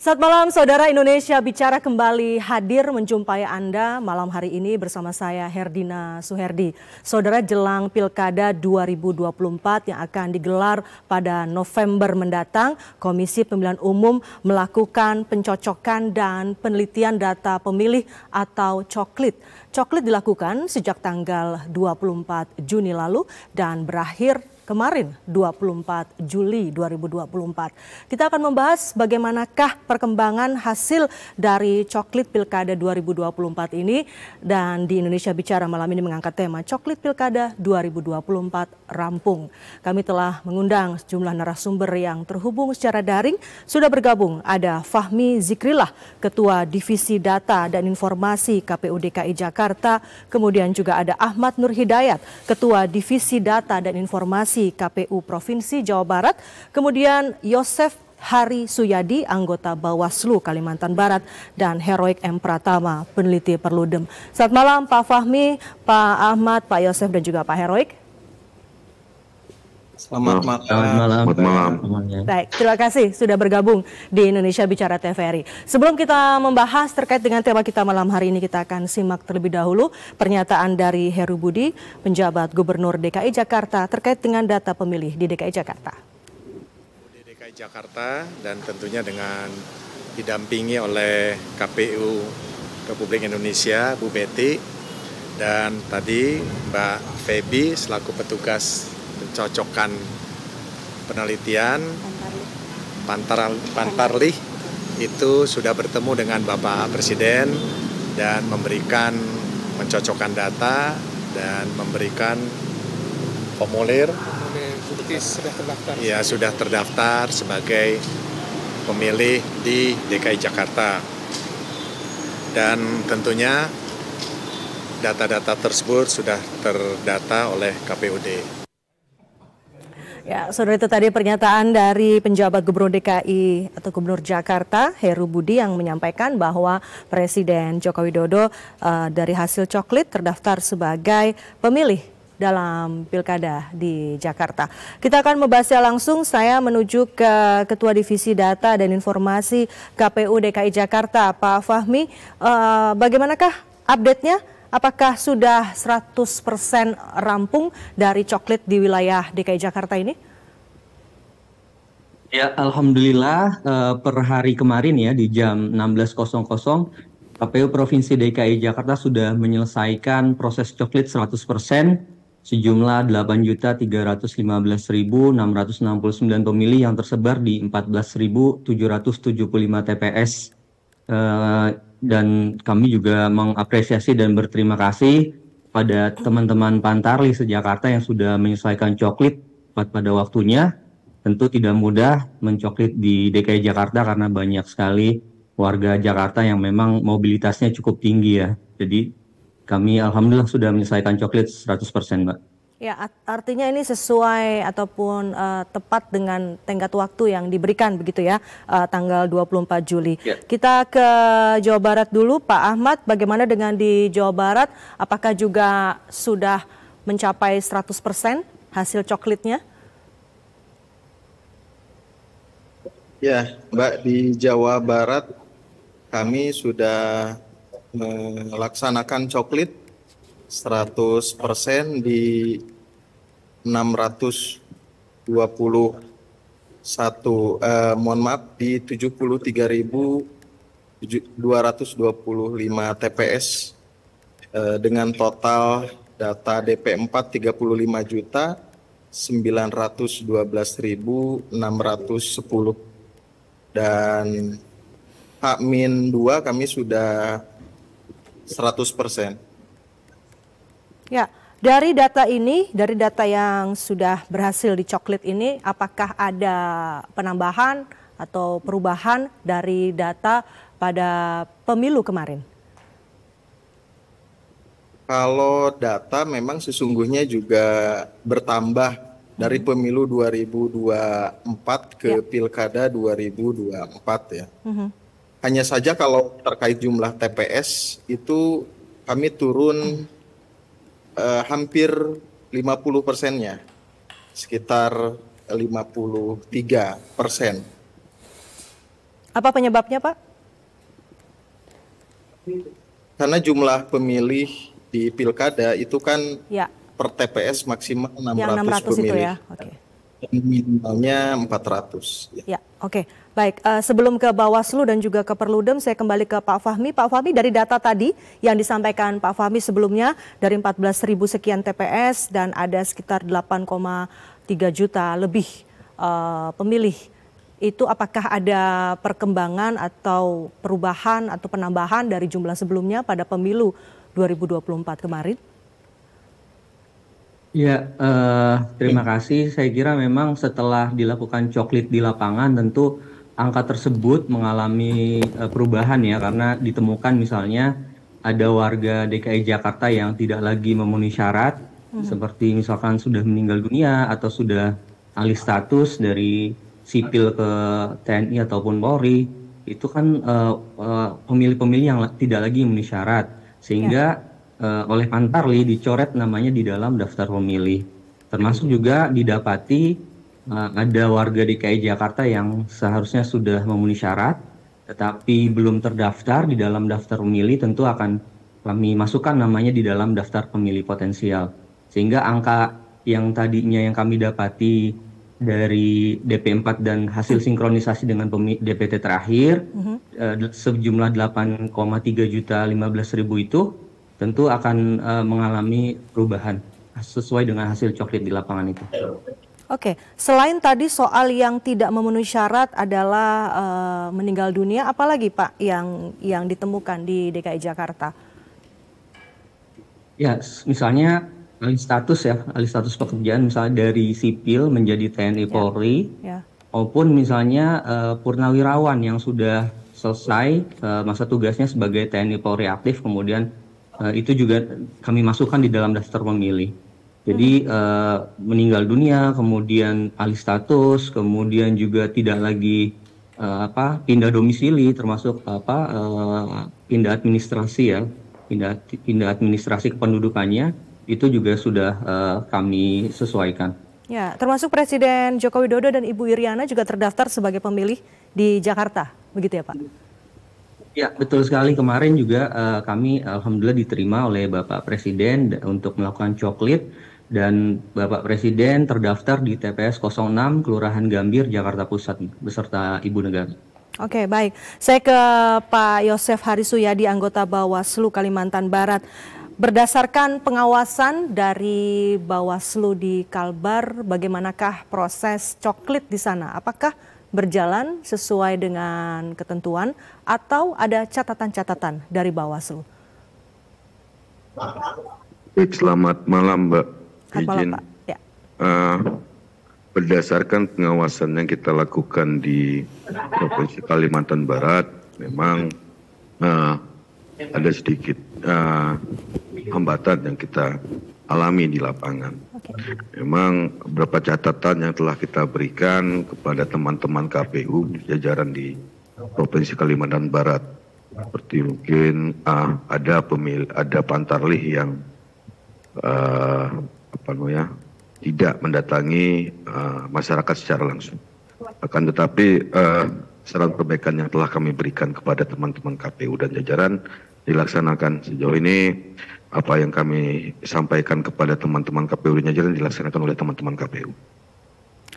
Saat malam, Saudara Indonesia Bicara kembali hadir menjumpai Anda malam hari ini bersama saya Herdina Suherdi. Saudara, jelang Pilkada 2024 yang akan digelar pada November mendatang, Komisi Pemilihan Umum melakukan pencocokan dan penelitian data pemilih atau coklit. Coklit dilakukan sejak tanggal 24 Juni lalu dan berakhir kemarin 24 Juli 2024. Kita akan membahas bagaimanakah perkembangan hasil dari coklit Pilkada 2024 ini, dan di Indonesia Bicara malam ini mengangkat tema Coklit Pilkada 2024 rampung. Kami telah mengundang sejumlah narasumber yang terhubung secara daring. Sudah bergabung ada Fahmi Zikrillah, Ketua Divisi Data dan Informasi KPU DKI Jakarta. Kemudian juga ada Ahmad Nur Hidayat, Ketua Divisi Data dan Informasi KPU Provinsi Jawa Barat, kemudian Yosef Hari Suyadi, anggota Bawaslu Kalimantan Barat, dan Heroik M. Pratama, peneliti Perludem. Selamat malam Pak Fahmi, Pak Ahmad, Pak Yosef, dan juga Pak Heroik. Selamat malam. Baik, terima kasih sudah bergabung di Indonesia Bicara TVRI. Sebelum kita membahas terkait dengan tema kita malam hari ini, kita akan simak terlebih dahulu pernyataan dari Heru Budi, penjabat Gubernur DKI Jakarta terkait dengan data pemilih di DKI Jakarta. Di DKI Jakarta dan tentunya dengan didampingi oleh KPU Republik Indonesia, Bu Betty, dan tadi Mbak Feby selaku petugas pencocokan penelitian Pantarlih itu sudah bertemu dengan Bapak Presiden dan memberikan mencocokkan data dan memberikan formulir bukti sudah terdaftar. Ya, sudah terdaftar sebagai pemilih di DKI Jakarta. Dan tentunya data-data tersebut sudah terdata oleh KPUD. Ya, saudara, itu tadi pernyataan dari penjabat Gubernur DKI atau Gubernur Jakarta, Heru Budi, yang menyampaikan bahwa Presiden Joko Widodo dari hasil coklit terdaftar sebagai pemilih dalam Pilkada di Jakarta. Kita akan membahasnya langsung. Saya menuju ke Ketua Divisi Data dan Informasi KPU DKI Jakarta, Pak Fahmi. Bagaimanakah update-nya? Apakah sudah 100% rampung dari coklit di wilayah DKI Jakarta ini? Ya, alhamdulillah per hari kemarin ya di jam 16.00 KPU Provinsi DKI Jakarta sudah menyelesaikan proses coklit 100% sejumlah 8.315.669 pemilih yang tersebar di 14.775 TPS. Dan kami juga mengapresiasi dan berterima kasih pada teman-teman Pantarlih se-Jakarta yang sudah menyelesaikan coklit pada waktunya. Tentu tidak mudah mencoklit di DKI Jakarta karena banyak sekali warga Jakarta yang memang mobilitasnya cukup tinggi ya. Jadi kami alhamdulillah sudah menyelesaikan coklit 100%, Mbak. Ya, artinya ini sesuai ataupun tepat dengan tenggat waktu yang diberikan begitu ya, tanggal 24 Juli. Ya. Kita ke Jawa Barat dulu, Pak Ahmad. Bagaimana dengan di Jawa Barat? Apakah juga sudah mencapai 100% hasil coklitnya? Ya, Mbak, di Jawa Barat kami sudah melaksanakan coklit 100% di 73.225 TPS dengan total data DP4 35.912.610 dan H-2 kami sudah 100%. Ya, dari data ini, dari data yang sudah berhasil dicoklit ini, apakah ada penambahan atau perubahan dari data pada pemilu kemarin? Kalau data memang sesungguhnya juga bertambah dari pemilu 2024 ke Pilkada 2024 ya. Hanya saja kalau terkait jumlah TPS itu kami turun hampir 50%-nya, sekitar 53%. Apa penyebabnya, Pak? Karena jumlah pemilih di pilkada itu kan Ya, per TPS maksimal yang 600 600 itu pemilih. ya. Oke. Minimalnya 400. Ya, oke. Baik, sebelum ke Bawaslu dan juga ke Perludem, saya kembali ke Pak Fahmi. Pak Fahmi, dari data tadi yang disampaikan Pak Fahmi sebelumnya, dari 14.000 sekian TPS dan ada sekitar 8,3 juta lebih pemilih, itu apakah ada perkembangan atau perubahan atau penambahan dari jumlah sebelumnya pada pemilu 2024 kemarin? Ya, terima kasih. Saya kira memang setelah dilakukan coklit di lapangan, tentu angka tersebut mengalami perubahan ya, karena ditemukan misalnya ada warga DKI Jakarta yang tidak lagi memenuhi syarat, seperti misalkan sudah meninggal dunia atau sudah alih status dari sipil ke TNI ataupun Polri, itu kan pemilih-pemilih yang tidak lagi memenuhi syarat, sehingga oleh Pantarli dicoret namanya di dalam daftar pemilih. Termasuk juga didapati ada warga DKI Jakarta yang seharusnya sudah memenuhi syarat, tetapi belum terdaftar di dalam daftar pemilih, tentu akan kami masukkan namanya di dalam daftar pemilih potensial. Sehingga angka yang tadinya yang kami dapati dari DP4 dan hasil sinkronisasi dengan DPT terakhir, sejumlah 8,3 juta 15.000 itu tentu akan mengalami perubahan sesuai dengan hasil coklit di lapangan itu. Oke, selain tadi soal yang tidak memenuhi syarat adalah meninggal dunia, apalagi Pak yang ditemukan di DKI Jakarta? Ya, misalnya alih status pekerjaan, misalnya dari sipil menjadi TNI Polri, maupun misalnya purnawirawan yang sudah selesai masa tugasnya sebagai TNI Polri aktif, kemudian itu juga kami masukkan di dalam daftar pemilih. Jadi meninggal dunia, kemudian alih status, kemudian juga tidak lagi pindah domisili, termasuk pindah administrasi ya, pindah administrasi kependudukannya, itu juga sudah kami sesuaikan. Ya, termasuk Presiden Joko Widodo dan Ibu Iriana juga terdaftar sebagai pemilih di Jakarta, begitu ya Pak? Ya, betul sekali. Kemarin juga kami alhamdulillah diterima oleh Bapak Presiden untuk melakukan coklit, dan Bapak Presiden terdaftar di TPS 06 Kelurahan Gambir, Jakarta Pusat beserta Ibu Negara. Oke, baik. Saya ke Pak Yosef Harisuyadi, anggota Bawaslu Kalimantan Barat. Berdasarkan pengawasan dari Bawaslu di Kalbar, bagaimanakah proses coklit di sana? Apakah berjalan sesuai dengan ketentuan atau ada catatan-catatan dari Bawaslu? Selamat malam Mbak. Izin, Pak. Ya. Berdasarkan pengawasan yang kita lakukan di Provinsi Kalimantan Barat, memang ada sedikit hambatan yang kita alami di lapangan. Memang beberapa catatan yang telah kita berikan kepada teman-teman KPU jajaran di Provinsi Kalimantan Barat, seperti mungkin ada Pantarlih yang tidak mendatangi masyarakat secara langsung. Akan tetapi saran perbaikan yang telah kami berikan kepada teman-teman KPU dan jajaran dilaksanakan. Sejauh ini apa yang kami sampaikan kepada teman-teman KPU dan jajaran dilaksanakan oleh teman-teman KPU.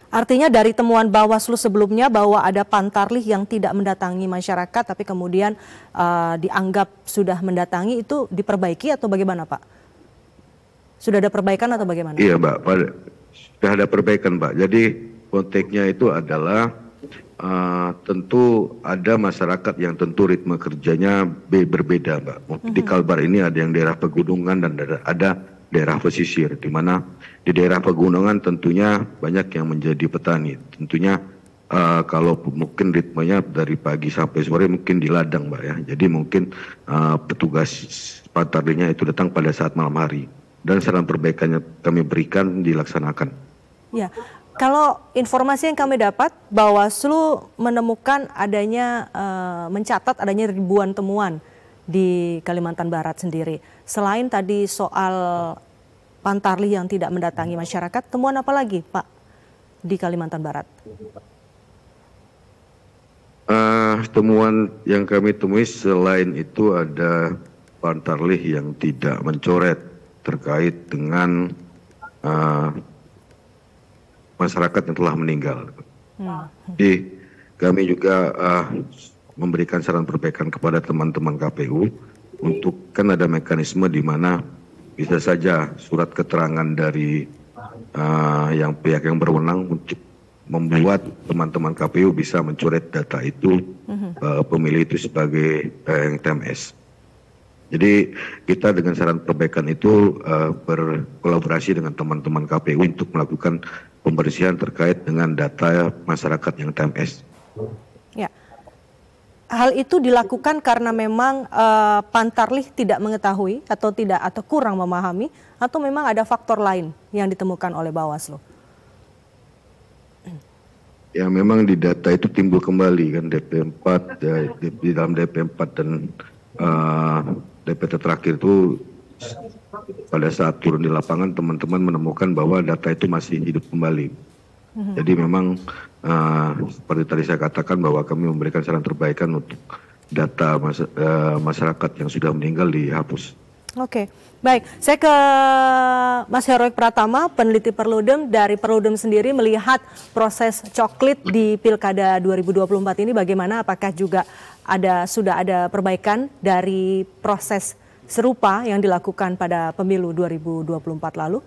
Artinya dari temuan Bawaslu sebelumnya bahwa ada Pantarlih yang tidak mendatangi masyarakat tapi kemudian dianggap sudah mendatangi, itu diperbaiki atau bagaimana Pak? Sudah ada perbaikan atau bagaimana? Iya Mbak, sudah ada perbaikan Mbak. Jadi konteksnya itu adalah tentu ada masyarakat yang tentu ritme kerjanya berbeda Mbak. Di Kalbar ini ada yang daerah pegunungan dan ada daerah pesisir, di mana di daerah pegunungan tentunya banyak yang menjadi petani. Tentunya kalau mungkin ritmenya dari pagi sampai sore mungkin di ladang Mbak ya. Jadi mungkin petugas Pantarlihnya itu datang pada saat malam hari. Dan saran perbaikan yang kami berikan dilaksanakan. Ya, kalau informasi yang kami dapat, Bawaslu menemukan adanya, mencatat adanya ribuan temuan di Kalimantan Barat sendiri. Selain tadi soal Pantarlih yang tidak mendatangi masyarakat, temuan apa lagi Pak di Kalimantan Barat? temuan yang kami temui selain itu ada Pantarlih yang tidak mencoret terkait dengan masyarakat yang telah meninggal. Jadi kami juga memberikan saran perbaikan kepada teman-teman KPU untuk kan ada mekanisme di mana bisa saja surat keterangan dari yang pihak yang berwenang untuk membuat teman-teman KPU bisa mencoret data itu pemilih itu sebagai TMS. Jadi kita dengan saran perbaikan itu berkolaborasi dengan teman-teman KPU untuk melakukan pembersihan terkait dengan data masyarakat yang TMS. Ya, hal itu dilakukan karena memang Pantarlih tidak mengetahui atau kurang memahami, atau memang ada faktor lain yang ditemukan oleh Bawaslu. Ya memang di data itu timbul kembali kan DP4 di dalam DP4 dan DPT terakhir itu pada saat turun di lapangan teman-teman menemukan bahwa data itu masih hidup kembali. Jadi memang seperti tadi saya katakan bahwa kami memberikan saran perbaikan untuk data masyarakat yang sudah meninggal dihapus. Oke, baik. Saya ke Mas Heroik Pratama, peneliti Perludem. Dari Perludem sendiri melihat proses coklit di Pilkada 2024 ini bagaimana? Apakah juga sudah ada perbaikan dari proses serupa yang dilakukan pada pemilu 2024 lalu?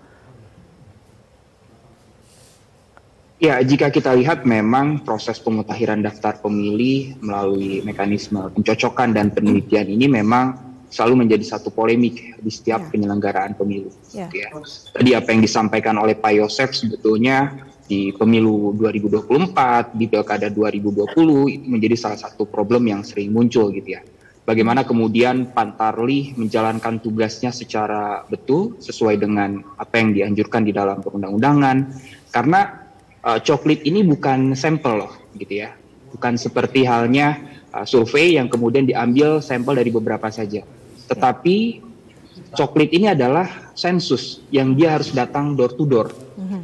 Ya, jika kita lihat memang proses pemutahiran daftar pemilih melalui mekanisme pencocokan dan penelitian ini memang selalu menjadi satu polemik di setiap penyelenggaraan pemilu. Ya. Tadi apa yang disampaikan oleh Pak Yosef sebetulnya di pemilu 2024, di Pilkada 2020 itu menjadi salah satu problem yang sering muncul gitu ya. Bagaimana kemudian Pantarlih menjalankan tugasnya secara betul sesuai dengan apa yang dianjurkan di dalam perundang-undangan, karena coklit ini bukan sampel loh gitu ya, bukan seperti halnya survei yang kemudian diambil sampel dari beberapa saja, tetapi coklit ini adalah sensus yang dia harus datang door to door,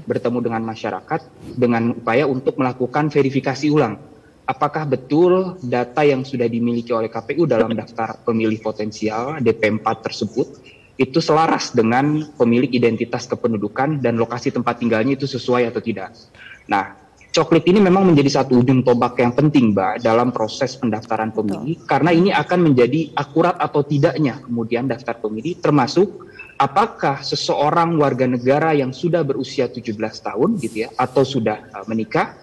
bertemu dengan masyarakat dengan upaya untuk melakukan verifikasi ulang. Apakah betul data yang sudah dimiliki oleh KPU dalam daftar pemilih potensial DP4 tersebut itu selaras dengan pemilik identitas kependudukan dan lokasi tempat tinggalnya itu sesuai atau tidak. Nah, coklit ini memang menjadi satu ujung tombak yang penting, Mbak, dalam proses pendaftaran pemilih, karena ini akan menjadi akurat atau tidaknya kemudian daftar pemilih, termasuk apakah seseorang warga negara yang sudah berusia 17 tahun gitu ya, atau sudah menikah,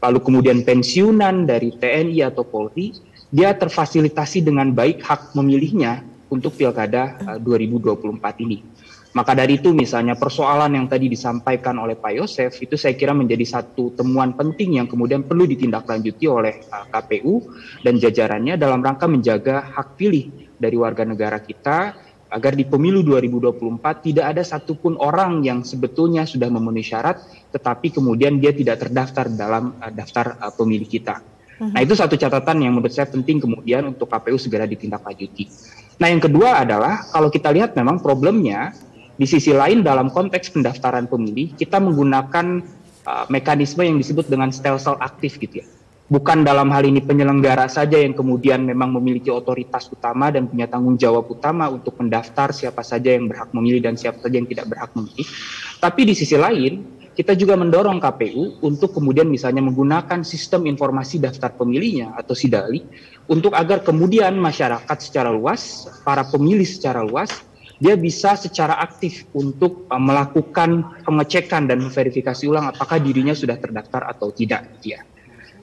lalu kemudian pensiunan dari TNI atau Polri, dia terfasilitasi dengan baik hak memilihnya untuk Pilkada 2024 ini. Maka dari itu misalnya persoalan yang tadi disampaikan oleh Pak Yosef itu saya kira menjadi satu temuan penting yang kemudian perlu ditindaklanjuti oleh KPU dan jajarannya dalam rangka menjaga hak pilih dari warga negara kita agar di pemilu 2024 tidak ada satupun orang yang sebetulnya sudah memenuhi syarat tetapi kemudian dia tidak terdaftar dalam daftar pemilih kita. Nah, itu satu catatan yang menurut saya penting kemudian untuk KPU segera ditindaklanjuti. Nah, yang kedua adalah kalau kita lihat memang problemnya di sisi lain dalam konteks pendaftaran pemilih kita menggunakan mekanisme yang disebut dengan stelsel aktif gitu ya. Bukan dalam hal ini penyelenggara saja yang kemudian memang memiliki otoritas utama dan punya tanggung jawab utama untuk mendaftar siapa saja yang berhak memilih dan siapa saja yang tidak berhak memilih. Tapi di sisi lain, kita juga mendorong KPU untuk kemudian misalnya menggunakan sistem informasi daftar pemilihnya atau SIDALI untuk agar kemudian masyarakat secara luas, para pemilih secara luas, dia bisa secara aktif untuk melakukan pengecekan dan verifikasi ulang apakah dirinya sudah terdaftar atau tidak. Ya.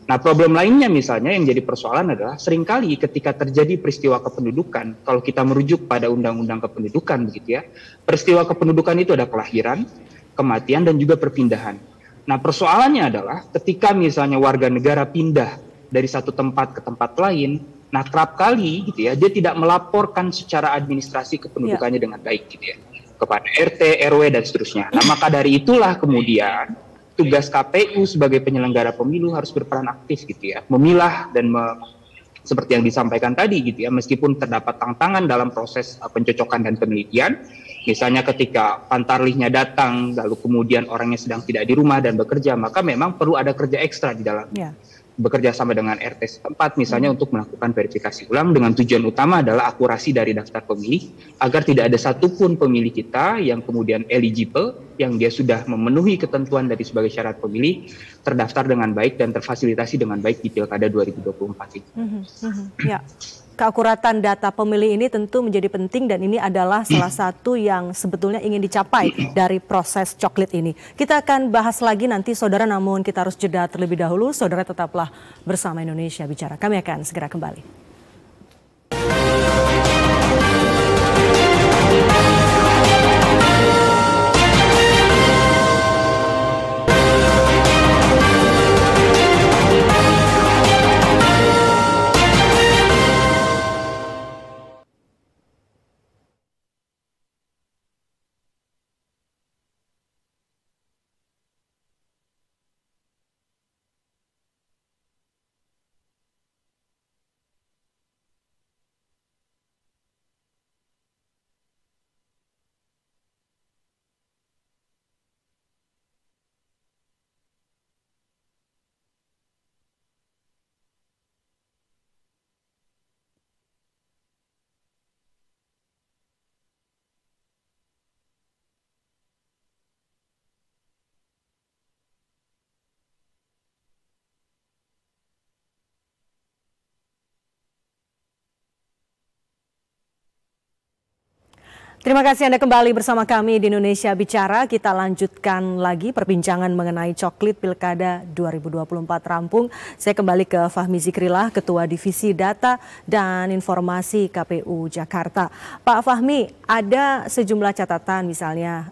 Nah, problem lainnya misalnya yang jadi persoalan adalah seringkali ketika terjadi peristiwa kependudukan, kalau kita merujuk pada undang-undang kependudukan begitu ya, peristiwa kependudukan itu ada kelahiran, kematian, dan juga perpindahan. Nah, persoalannya adalah ketika misalnya warga negara pindah dari satu tempat ke tempat lain, nah kerap kali gitu ya, dia tidak melaporkan secara administrasi kependudukannya dengan baik gitu ya, kepada RT, RW, dan seterusnya. Nah, maka dari itulah kemudian tugas KPU sebagai penyelenggara pemilu harus berperan aktif gitu ya, memilah dan seperti yang disampaikan tadi gitu ya, meskipun terdapat tantangan dalam proses pencocokan dan penelitian, misalnya ketika Pantarlihnya datang lalu kemudian orangnya sedang tidak di rumah dan bekerja, maka memang perlu ada kerja ekstra di dalamnya. bekerja sama dengan RT setempat misalnya untuk melakukan verifikasi ulang dengan tujuan utama adalah akurasi dari daftar pemilih agar tidak ada satupun pemilih kita yang kemudian eligible, yang dia sudah memenuhi ketentuan dari sebagai syarat pemilih, terdaftar dengan baik dan terfasilitasi dengan baik di Pilkada 2024 ini. Ya. Keakuratan data pemilih ini tentu menjadi penting dan ini adalah salah satu yang sebetulnya ingin dicapai dari proses coklit ini. Kita akan bahas lagi nanti saudara, namun kita harus jeda terlebih dahulu. Saudara tetaplah bersama Indonesia Bicara. Kami akan segera kembali. Terima kasih Anda kembali bersama kami di Indonesia Bicara. Kita lanjutkan lagi perbincangan mengenai coklit Pilkada 2024 rampung. Saya kembali ke Fahmi Zikrillah, Ketua Divisi Data dan Informasi KPU Jakarta. Pak Fahmi, ada sejumlah catatan misalnya,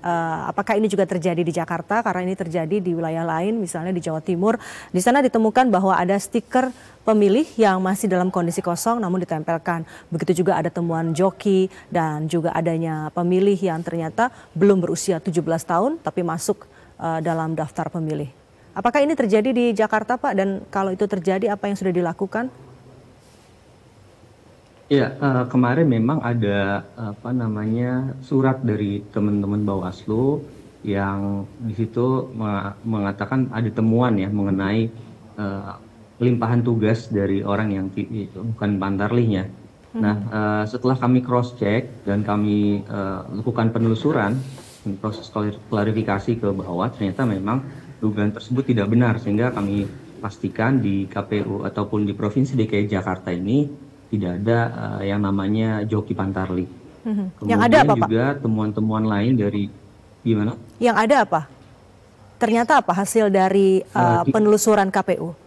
apakah ini juga terjadi di Jakarta? Karena ini terjadi di wilayah lain, misalnya di Jawa Timur. Di sana ditemukan bahwa ada stiker pemilih yang masih dalam kondisi kosong namun ditempelkan. Begitu juga ada temuan joki dan juga adanya pemilih yang ternyata belum berusia 17 tahun tapi masuk dalam daftar pemilih. Apakah ini terjadi di Jakarta, Pak? Dan kalau itu terjadi, apa yang sudah dilakukan? Ya, kemarin memang ada surat dari teman-teman Bawaslu yang di situ mengatakan ada temuan ya mengenai limpahan tugas dari orang yang bukan pantarlihnya. Nah, setelah kami cross check dan kami lakukan penelusuran, proses klarifikasi ke bawah, ternyata memang dugaan tersebut tidak benar, sehingga kami pastikan di KPU ataupun di Provinsi DKI Jakarta ini tidak ada yang namanya joki pantarlih. Yang ada apa, Pak? Juga temuan-temuan lain dari gimana? Yang ada apa? Ternyata apa hasil dari penelusuran KPU?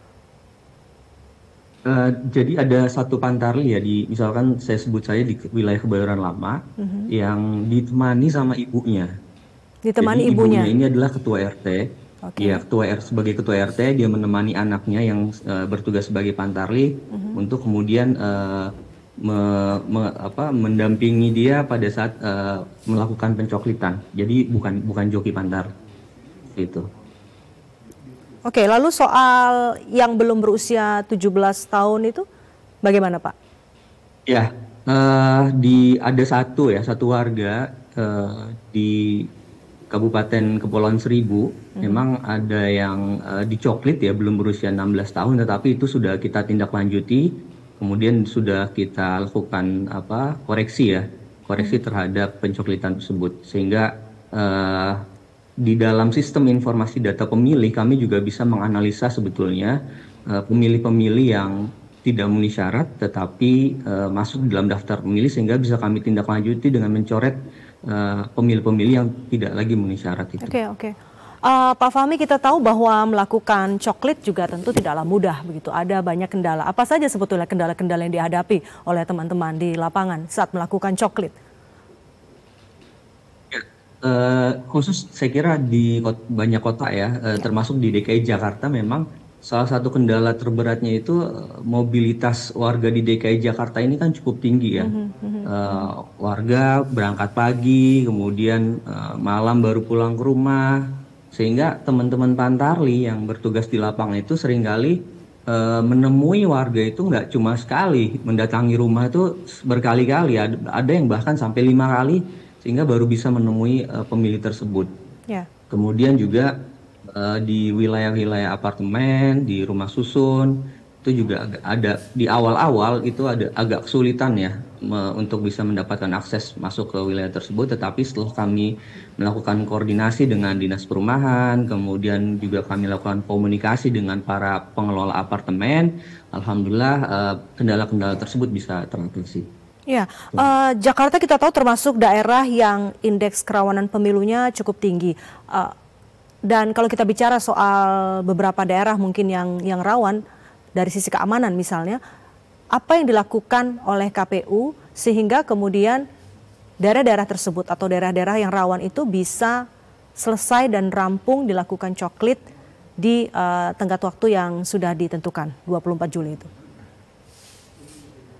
Jadi ada satu pantarlih ya, misalkan saya sebut saja di wilayah Kebayoran Lama, yang ditemani sama ibunya. Ditemani jadi ibunya ini adalah ketua RT. Okay. Ya, sebagai ketua RT dia menemani anaknya yang bertugas sebagai pantarlih untuk kemudian mendampingi dia pada saat melakukan pencoklitan. Jadi bukan joki pantar itu. Oke, lalu soal yang belum berusia 17 tahun itu bagaimana, Pak? Ya, ada satu warga di Kabupaten Kepulauan Seribu, memang ada yang dicoklit ya, belum berusia 16 tahun, tetapi itu sudah kita tindak lanjuti, kemudian sudah kita lakukan koreksi terhadap pencoklitan tersebut, sehingga di dalam sistem informasi data pemilih kami juga bisa menganalisa sebetulnya pemilih-pemilih yang tidak memenuhi syarat tetapi masuk dalam daftar pemilih, sehingga bisa kami tindak lanjuti dengan mencoret pemilih-pemilih yang tidak lagi memenuhi syarat itu. Oke. Pak Fahmi, kita tahu bahwa melakukan coklit juga tentu tidaklah mudah begitu. Ada banyak kendala. Apa saja sebetulnya kendala-kendala yang dihadapi oleh teman-teman di lapangan saat melakukan coklit? Khusus saya kira di banyak kota ya, termasuk di DKI Jakarta, memang salah satu kendala terberatnya itu mobilitas warga di DKI Jakarta ini kan cukup tinggi ya. Warga berangkat pagi, kemudian malam baru pulang ke rumah, sehingga teman-teman pantarlih yang bertugas di lapangan itu seringkali menemui warga itu nggak cuma sekali, mendatangi rumah itu berkali-kali, ada yang bahkan sampai 5 kali, sehingga baru bisa menemui pemilih tersebut. Yeah. Kemudian juga di wilayah-wilayah apartemen, di rumah susun, itu juga ada di awal-awal itu ada agak kesulitan ya untuk bisa mendapatkan akses masuk ke wilayah tersebut. Tetapi setelah kami melakukan koordinasi dengan dinas perumahan, kemudian juga kami lakukan komunikasi dengan para pengelola apartemen, alhamdulillah kendala-kendala tersebut bisa teratasi. Ya, Jakarta kita tahu termasuk daerah yang indeks kerawanan pemilunya cukup tinggi. Dan kalau kita bicara soal beberapa daerah mungkin yang rawan dari sisi keamanan misalnya, apa yang dilakukan oleh KPU sehingga kemudian daerah-daerah tersebut atau daerah-daerah yang rawan itu bisa selesai dan rampung dilakukan coklit di tenggat waktu yang sudah ditentukan 24 Juli itu?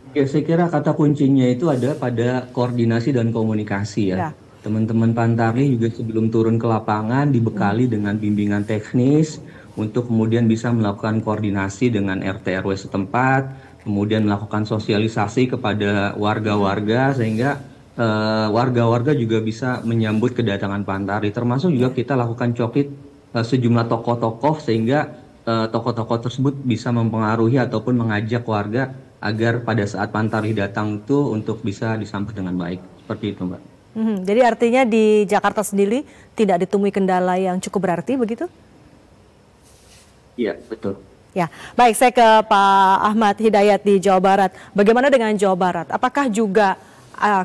Oke, saya kira kata kuncinya itu ada pada koordinasi dan komunikasi ya. Teman-teman Pantarlih juga sebelum turun ke lapangan dibekali dengan bimbingan teknis untuk kemudian bisa melakukan koordinasi dengan RT RW setempat, kemudian melakukan sosialisasi kepada warga-warga sehingga warga-warga juga bisa menyambut kedatangan Pantarlih. Termasuk juga kita lakukan coklit sejumlah tokoh-tokoh sehingga tokoh-tokoh tersebut bisa mempengaruhi ataupun mengajak warga agar pada saat Pantarlih datang itu untuk bisa disambut dengan baik. Seperti itu, Mbak. Jadi artinya di Jakarta sendiri tidak ditemui kendala yang cukup berarti begitu? Iya, betul. Ya, baik, saya ke Pak Ahmad Hidayat di Jawa Barat. Bagaimana dengan Jawa Barat? Apakah juga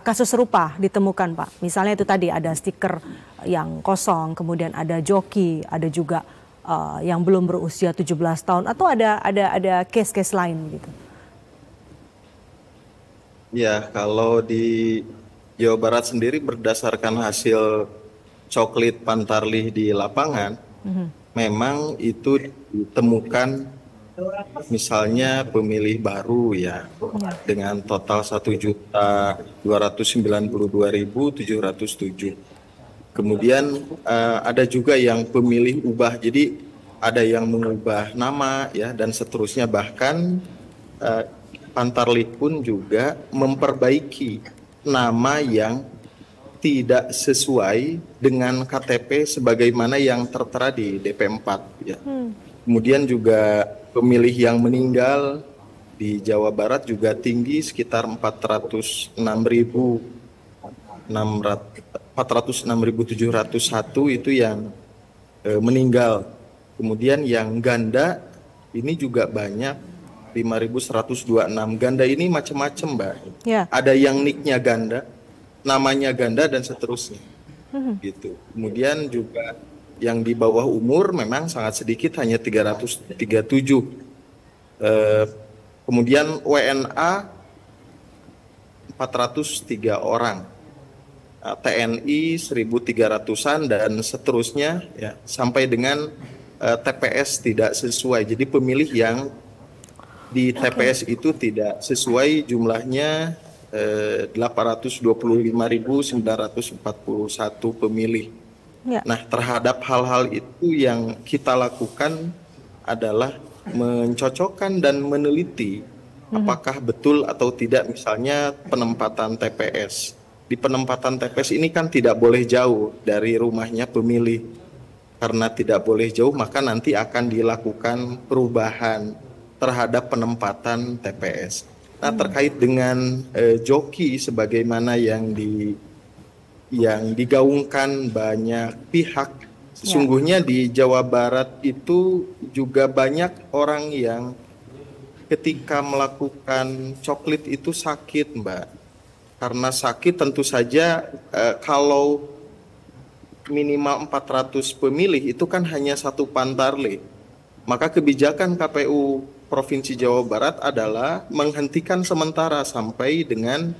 kasus serupa ditemukan, Pak? Misalnya itu tadi ada stiker yang kosong, kemudian ada joki, ada juga yang belum berusia 17 tahun, atau ada case-case lain gitu? Ya, kalau di Jawa Barat sendiri berdasarkan hasil coklit Pantarlih di lapangan, memang itu ditemukan misalnya pemilih baru ya, dengan total 1.292.707. Kemudian ada juga yang pemilih ubah, jadi ada yang mengubah nama ya dan seterusnya, bahkan Pantarlih pun juga memperbaiki nama yang tidak sesuai dengan KTP sebagaimana yang tertera di DP4 ya. Kemudian juga pemilih yang meninggal di Jawa Barat juga tinggi sekitar 406.701 itu yang meninggal. Kemudian yang ganda ini juga banyak 5.126. Ganda ini macam-macam, Mbak. Ya. Ada yang nicknya ganda, namanya ganda dan seterusnya. Gitu. Kemudian juga yang di bawah umur memang sangat sedikit, hanya 337. Kemudian WNA 403 orang. TNI 1.300-an dan seterusnya ya, sampai dengan TPS tidak sesuai. Jadi pemilih yang di TPS itu tidak sesuai jumlahnya 825.941 pemilih. Ya. Nah, terhadap hal-hal itu yang kita lakukan adalah mencocokkan dan meneliti apakah betul atau tidak misalnya penempatan TPS. Di penempatan TPS ini kan tidak boleh jauh dari rumahnya pemilih. Karena tidak boleh jauh, maka nanti akan dilakukan perubahan terhadap penempatan TPS. Nah, terkait dengan joki sebagaimana yang digaungkan banyak pihak, sesungguhnya di Jawa Barat itu juga banyak orang yang ketika melakukan coklit itu sakit, Mbak. Karena sakit tentu saja kalau minimal 400 pemilih itu kan hanya satu Pantarlih. Maka kebijakan KPU Provinsi Jawa Barat adalah menghentikan sementara sampai dengan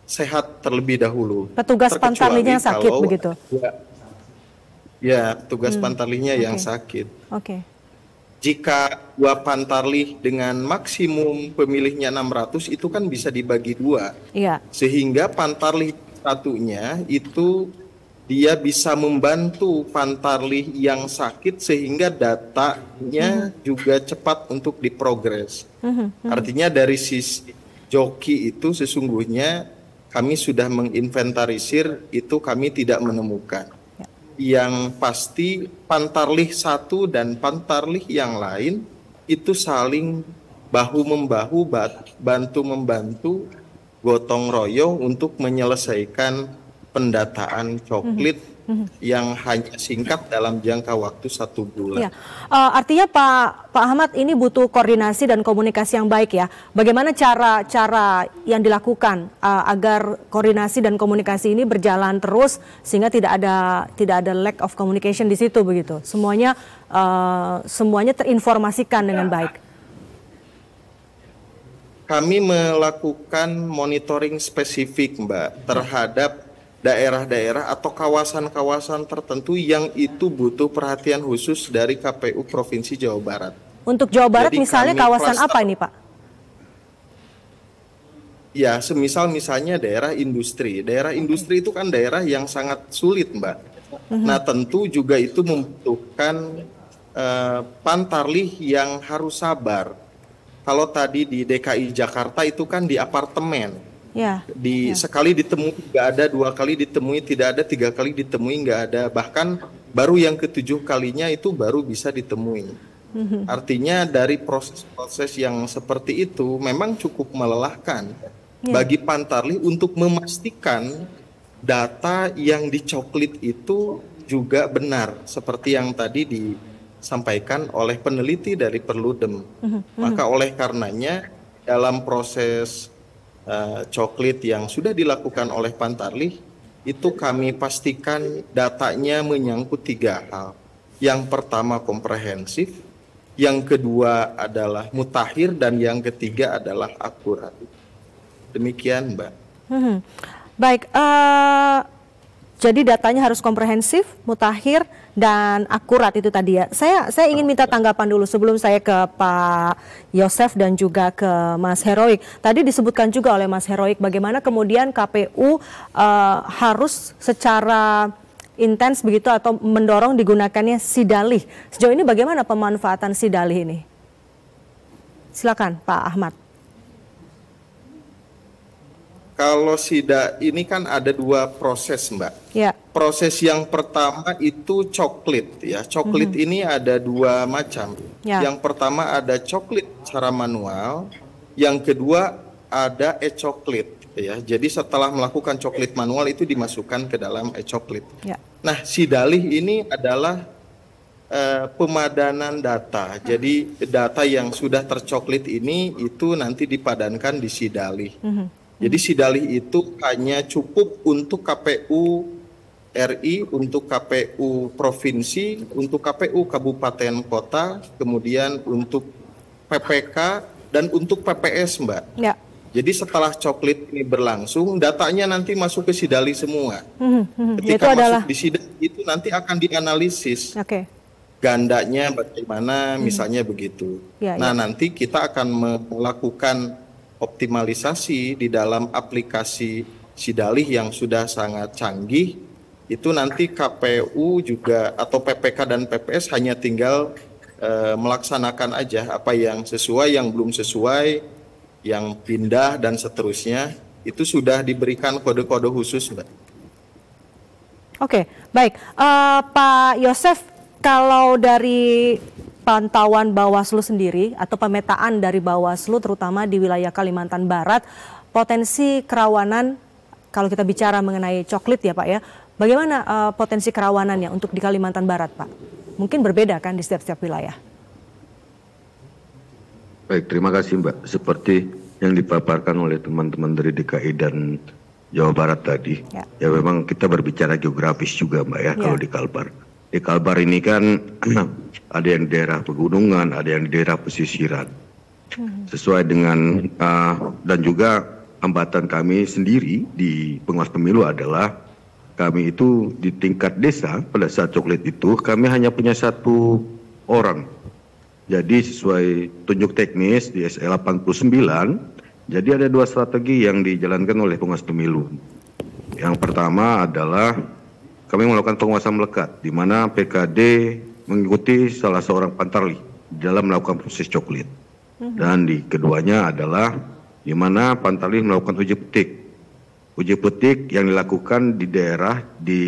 sehat terlebih dahulu. Petugas Pantarlihnya sakit begitu? Ya, petugas Pantarlihnya yang sakit. Jika dua Pantarlih dengan maksimum pemilihnya 600 itu kan bisa dibagi dua. Sehingga Pantarlih satunya itu dia bisa membantu Pantarlih yang sakit sehingga datanya juga cepat untuk diprogres. Artinya dari sisi joki itu sesungguhnya kami sudah menginventarisir, itu kami tidak menemukan. yang pasti Pantarlih satu dan Pantarlih yang lain itu saling bahu-membahu, bantu-membantu, gotong royong untuk menyelesaikan pendataan coklit yang hanya singkat dalam jangka waktu 1 bulan. Ya. Artinya Pak Ahmad, ini butuh koordinasi dan komunikasi yang baik ya. Bagaimana cara yang dilakukan agar koordinasi dan komunikasi ini berjalan terus sehingga tidak ada lack of communication di situ begitu. Semuanya terinformasikan dengan baik. Kami melakukan monitoring spesifik, Mbak, terhadap daerah-daerah atau kawasan-kawasan tertentu yang itu butuh perhatian khusus dari KPU Provinsi Jawa Barat. Untuk Jawa Barat Jadi misalnya kawasan apa ini, Pak? Ya, misalnya daerah industri. Daerah industri itu kan daerah yang sangat sulit, Mbak. Nah, tentu juga itu membutuhkan Pantarlih yang harus sabar. Kalau tadi di DKI Jakarta itu kan di apartemen. Ya. Sekali ditemui nggak ada, 2 kali ditemui tidak ada, 3 kali ditemui nggak ada, bahkan baru yang ke-7 kalinya itu baru bisa ditemui. Artinya dari proses-proses yang seperti itu memang cukup melelahkan bagi Pantarlih untuk memastikan data yang dicoklit itu juga benar seperti yang tadi disampaikan oleh peneliti dari Perludem. Maka oleh karenanya dalam proses coklit yang sudah dilakukan oleh Pantarlih itu kami pastikan datanya menyangkut 3 hal. Yang pertama komprehensif, yang kedua adalah mutakhir, dan yang ketiga adalah akurat. Demikian, Mbak. Baik, jadi datanya harus komprehensif, mutakhir, dan akurat itu tadi ya. Saya ingin minta tanggapan dulu sebelum saya ke Pak Yosef dan juga ke Mas Heroik. Tadi disebutkan juga oleh Mas Heroik bagaimana kemudian KPU harus secara intens begitu atau mendorong digunakannya sidalih. Sejauh ini bagaimana pemanfaatan sidalih ini? Silakan Pak Ahmad. Kalau SIDA ini kan ada 2 proses, Mbak. Ya. Proses yang pertama itu coklit ya. Coklit ini ada 2 macam. Ya. Yang pertama ada coklit secara manual, yang kedua ada e-coklit ya. Jadi setelah melakukan coklit manual itu dimasukkan ke dalam e-coklit. Ya. Nah, sidalih ini adalah pemadanan data. Jadi data yang sudah tercoklit ini itu nanti dipadankan di sidalih. Jadi sidalih itu hanya cukup untuk KPU RI, untuk KPU Provinsi, untuk KPU Kabupaten Kota, kemudian untuk PPK, dan untuk PPS, Mbak. Ya. Jadi setelah coklit ini berlangsung, datanya nanti masuk ke sidalih semua. Itu Ketika adalah... masuk di sidalih itu nanti akan dianalisis. Oke. Gandanya bagaimana, misalnya begitu. Ya, nah, ya. nanti kita akan melakukan optimalisasi di dalam aplikasi sidalih yang sudah sangat canggih. Itu nanti KPU juga atau PPK dan PPS hanya tinggal melaksanakan aja apa yang sesuai, yang belum sesuai, yang pindah dan seterusnya. Itu sudah diberikan kode-kode khusus, Mbak. Oke, baik. Pak Yosef, kalau dari pantauan Bawaslu sendiri atau pemetaan dari Bawaslu terutama di wilayah Kalimantan Barat, potensi kerawanan kalau kita bicara mengenai coklit ya Pak ya, bagaimana potensi kerawanannya untuk di Kalimantan Barat Pak? Mungkin berbeda kan di setiap wilayah. Baik, terima kasih Mbak. Seperti yang dipaparkan oleh teman-teman dari DKI dan Jawa Barat tadi, ya memang kita berbicara geografis juga Mbak ya, kalau di Kalbar. Di Kalbar ini kan ada yang di daerah pegunungan, ada yang di daerah pesisiran. Sesuai dengan dan juga hambatan kami sendiri di pengawas pemilu adalah kami itu di tingkat desa pada saat coklit itu kami hanya punya 1 orang. Jadi sesuai tunjuk teknis di SL 89, jadi ada 2 strategi yang dijalankan oleh pengawas pemilu. Yang pertama adalah kami melakukan penguasaan melekat, di mana PKD mengikuti salah seorang Pantarlih dalam melakukan proses coklit. Dan di keduanya adalah di mana Pantarlih melakukan uji petik. Uji petik yang dilakukan di daerah di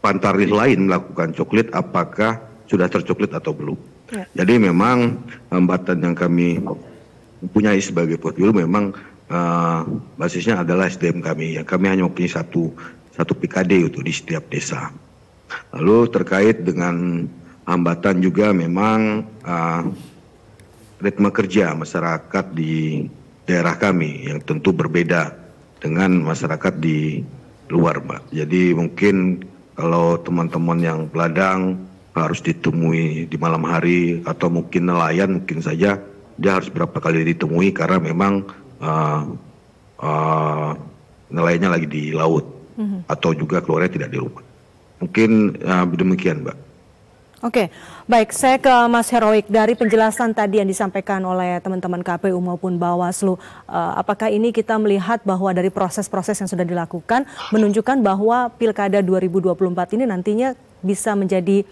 Pantarlih lain melakukan coklit, apakah sudah tercoklit atau belum. Jadi memang hambatan yang kami punyai sebagai Posbiro memang basisnya adalah SDM kami. Yang kami hanya mempunyai satu PKD untuk di setiap desa. Lalu terkait dengan hambatan juga memang ritme kerja masyarakat di daerah kami yang tentu berbeda dengan masyarakat di luar, Mbak. Jadi mungkin kalau teman-teman yang peladang harus ditemui di malam hari, atau mungkin nelayan mungkin saja dia harus berapa kali ditemui karena memang nelayannya lagi di laut atau juga keluarnya tidak di rumah. Mungkin demikian, Mbak. Oke, baik. Saya ke Mas Heroik. Dari penjelasan tadi yang disampaikan oleh teman-teman KPU maupun Bawaslu, apakah ini kita melihat bahwa dari proses-proses yang sudah dilakukan menunjukkan bahwa Pilkada 2024 ini nantinya bisa menjadi